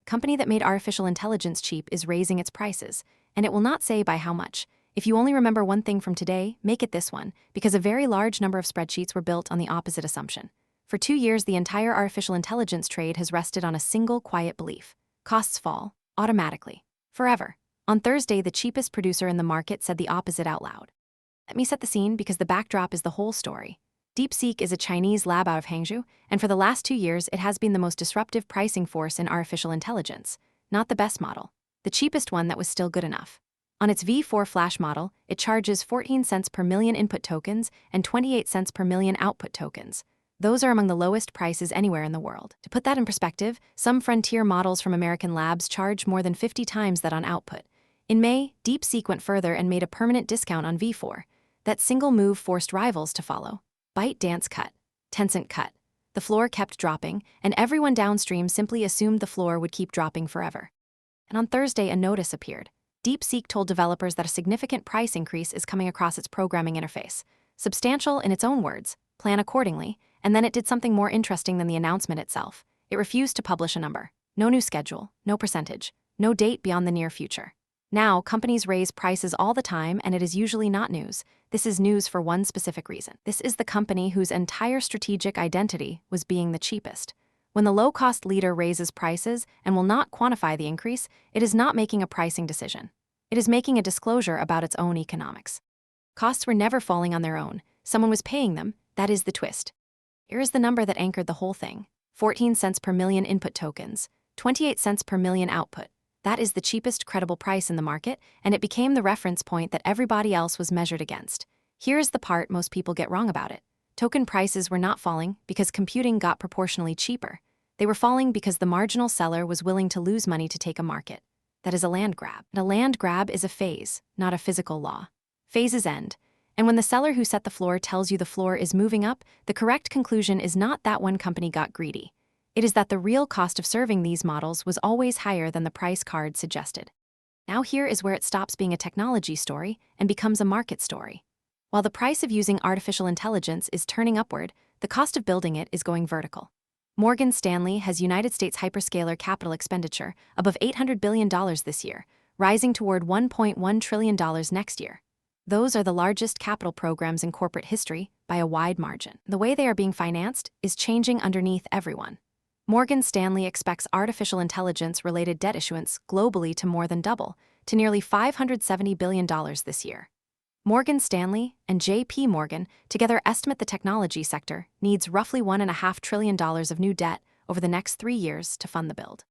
company that made artificial intelligence cheap, is raising its prices, and it will not say by how much. If you only remember one thing from today, make it this one, because a very large number of spreadsheets were built on the opposite assumption. For 2 years, the entire artificial intelligence trade has rested on a single quiet belief: costs fall, automatically, forever. On Thursday, the cheapest producer in the market said the opposite out loud. Let me set the scene, because the backdrop is the whole story. DeepSeek is a Chinese lab out of Hangzhou, and for the last 2 years, it has been the most disruptive pricing force in artificial intelligence. Not the best model, the cheapest one that was still good enough. On its V4 Flash model, it charges 14 cents per million input tokens and 28 cents per million output tokens. Those are among the lowest prices anywhere in the world. To put that in perspective, some frontier models from American labs charge more than 50 times that on output. In May, DeepSeek went further and made a permanent discount on V4. That single move forced rivals to follow. ByteDance cut. Tencent cut. The floor kept dropping, and everyone downstream simply assumed the floor would keep dropping forever. And on Thursday, a notice appeared. DeepSeek told developers that a significant price increase is coming across its programming interface. Substantial in its own words, plan accordingly, and then it did something more interesting than the announcement itself. It refused to publish a number. No new schedule, no percentage, no date beyond the near future. Now, companies raise prices all the time, and it is usually not news. This is news for one specific reason. This is the company whose entire strategic identity was being the cheapest. When the low-cost leader raises prices and will not quantify the increase, it is not making a pricing decision. It is making a disclosure about its own economics. Costs were never falling on their own. Someone was paying them. That is the twist. Here is the number that anchored the whole thing: 14 cents per million input tokens, 28 cents per million output. That is the cheapest credible price in the market, and it became the reference point that everybody else was measured against. Here's the part most people get wrong about it. Token prices were not falling because computing got proportionally cheaper. They were falling because the marginal seller was willing to lose money to take a market. That is a land grab. And a land grab is a phase, not a physical law. Phases end. And when the seller who set the floor tells you the floor is moving up, the correct conclusion is not that one company got greedy. It is that the real cost of serving these models was always higher than the price card suggested. Now here is where it stops being a technology story and becomes a market story. While the price of using artificial intelligence is turning upward, the cost of building it is going vertical. Morgan Stanley has United States hyperscaler capital expenditure above $800 billion this year, rising toward $1.1 trillion next year. Those are the largest capital programs in corporate history by a wide margin. The way they are being financed is changing underneath everyone. Morgan Stanley expects artificial intelligence-related debt issuance globally to more than double, to nearly $570 billion this year. Morgan Stanley and J.P. Morgan together estimate the technology sector needs roughly $1.5 trillion of new debt over the next 3 years to fund the build.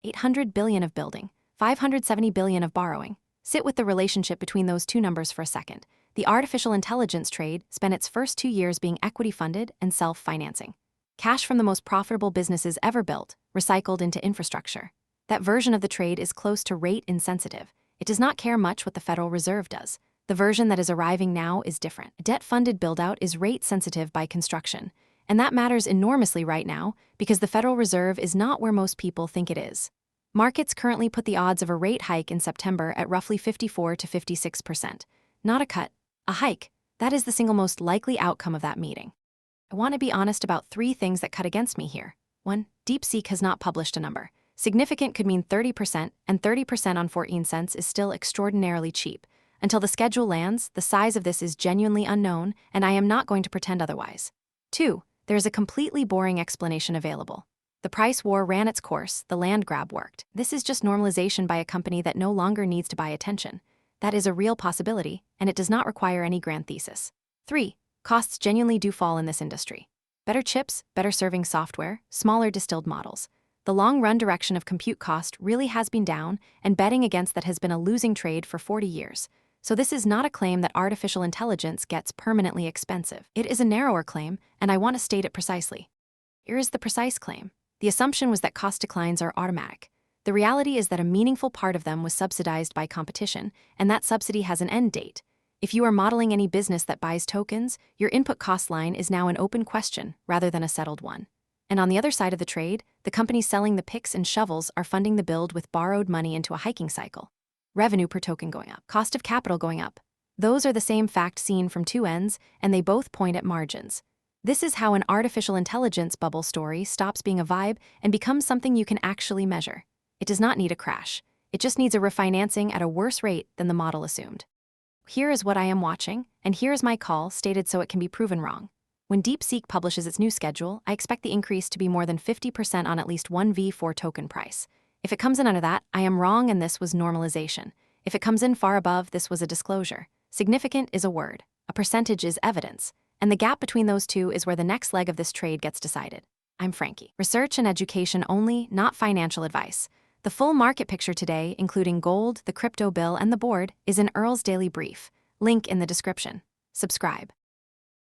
$800 billion of building, $570 billion of borrowing. Sit with the relationship between those two numbers for a second. The artificial intelligence trade spent its first 2 years being equity-funded and self-financing. Cash from the most profitable businesses ever built, recycled into infrastructure. That version of the trade is close to rate insensitive. It does not care much what the Federal Reserve does. The version that is arriving now is different. A debt-funded build-out is rate-sensitive by construction, and that matters enormously right now because the Federal Reserve is not where most people think it is. Markets currently put the odds of a rate hike in September at roughly 54 to 56%. Not a cut, a hike. That is the single most likely outcome of that meeting. I want to be honest about 3 things that cut against me here. 1. DeepSeek has not published a number. Significant could mean 30%, and 30% on 14 cents is still extraordinarily cheap. Until the schedule lands, the size of this is genuinely unknown, and I am not going to pretend otherwise. 2. There is a completely boring explanation available. The price war ran its course, the land grab worked. This is just normalization by a company that no longer needs to buy attention. That is a real possibility, and it does not require any grand thesis. 3. Costs genuinely do fall in this industry. Better chips, better serving software, smaller distilled models. The long-run direction of compute cost really has been down, and betting against that has been a losing trade for 40 years. So this is not a claim that artificial intelligence gets permanently expensive. It is a narrower claim, and I want to state it precisely. Here is the precise claim. The assumption was that cost declines are automatic. The reality is that a meaningful part of them was subsidized by competition, and that subsidy has an end date. If you are modeling any business that buys tokens, your input cost line is now an open question rather than a settled one. And on the other side of the trade, the companies selling the picks and shovels are funding the build with borrowed money into a hiking cycle. Revenue per token going up, cost of capital going up. Those are the same fact seen from 2 ends, and they both point at margins. This is how an artificial intelligence bubble story stops being a vibe and becomes something you can actually measure. It does not need a crash. It just needs a refinancing at a worse rate than the model assumed. Here is what I am watching, and here is my call stated so it can be proven wrong. When DeepSeek publishes its new schedule, I expect the increase to be more than 50% on at least one V4 token price. If it comes in under that, I am wrong and this was normalization. If it comes in far above, this was a disclosure. Significant is a word. A percentage is evidence. And the gap between those two is where the next leg of this trade gets decided. I'm Frankie. Research and education only, not financial advice. The full market picture today, including gold, the crypto bill, and the board, is in Earl's Daily Brief. Link in the description. Subscribe.